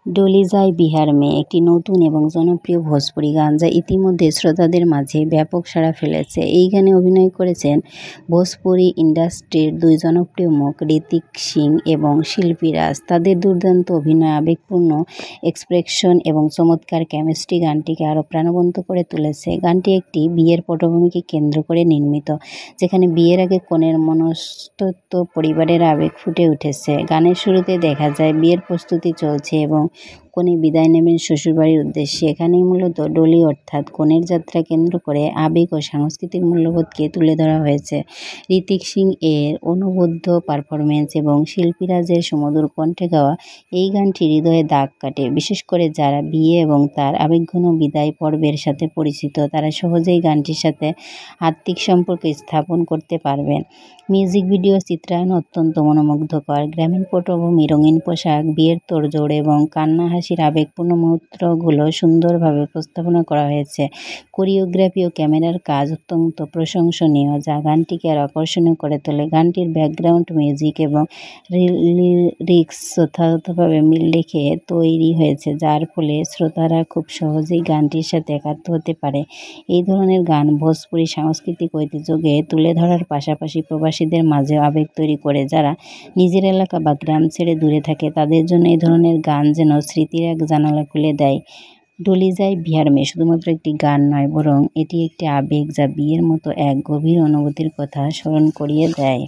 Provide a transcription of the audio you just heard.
ডলি যায় বিহার মে একটি নতুন এবং জনপ্রিয় ভোজপুরি গান যা ইতিমধ্যে শ্রোতাদের মাঝে ব্যাপক সাড়া ফেলেছে। এই গানে অভিনয় করেছেন ভোজপুরি ইন্ডাস্ট্রির দুই জনপ্রিয় মুখ ঋতিক সিং এবং শিল্পী রাজ। তাদের দুর্দান্ত অভিনয়, আবেগপূর্ণ এক্সপ্রেশন এবং চমৎকার কেমিস্ট্রি গানটিকে আরও প্রাণবন্ত করে তুলেছে। গানটি একটি বিয়ের পটভূমিকে কেন্দ্র করে নির্মিত, যেখানে বিয়ের আগে কনের মনস্তত্ত্ব, পরিবারের আবেগ ফুটে উঠেছে। গানের শুরুতে দেখা যায় বিয়ের প্রস্তুতি চলছে এবং কনে বিদায় নেবেন শ্বশুরবাড়ির উদ্দেশ্যে। এখানেই মূলত ডলি অর্থাৎ কনের যাত্রা কেন্দ্র করে আবেগ ও সাংস্কৃতিক মূল্যবোধকে তুলে ধরা হয়েছে। ঋতিক সিং এর অনবদ্য পারফরমেন্স এবং শিল্পী রাজের সুমধুর কণ্ঠে গাওয়া এই গানটি হৃদয়ে দাগ কাটে। বিশেষ করে যারা বিয়ে এবং তার আবেগঘন বিদায় পর্বের সাথে পরিচিত, তারা সহজেই গানটির সাথে আত্মিক সম্পর্ক স্থাপন করতে পারবেন। মিউজিক ভিডিও চিত্রায়ন অত্যন্ত মনোমুগ্ধকর। গ্রামীণ পটভূমি, রঙিন পোশাক, বিয়ের তোড়জোড় এবং কান্না হাসির আবেগপূর্ণ মুহূর্তগুলো সুন্দরভাবে উপস্থাপনা করা হয়েছে। কোরিওগ্রাফি ও ক্যামেরার কাজ অত্যন্ত প্রশংসনীয়, যা গানটিকে আরও আকর্ষণীয় করে তোলে। গানটির ব্যাকগ্রাউন্ড মিউজিক এবং লিরিক্স যথাযথভাবে মিল রেখে তৈরি হয়েছে, যার ফলে শ্রোতারা খুব সহজেই গানটির সাথে একাত্ম হতে পারে। এই ধরনের গান ভোজপুরি সাংস্কৃতিক ঐতিহ্যকে তুলে ধরার পাশাপাশি প্রবাসীদের মাঝেও আবেগ তৈরি করে। যারা নিজের এলাকা বা গ্রাম ছেড়ে দূরে থাকে, তাদের জন্য এই ধরনের গান যেন স্মৃতির এক জানালা খুলে দেয়। ডলি যায় বিহার মে শুধুমাত্র একটি গান নয়, বরং এটি একটি আবেগ যা বিয়ের মতো এক গভীর অনুভূতির কথা স্মরণ করিয়ে দেয়।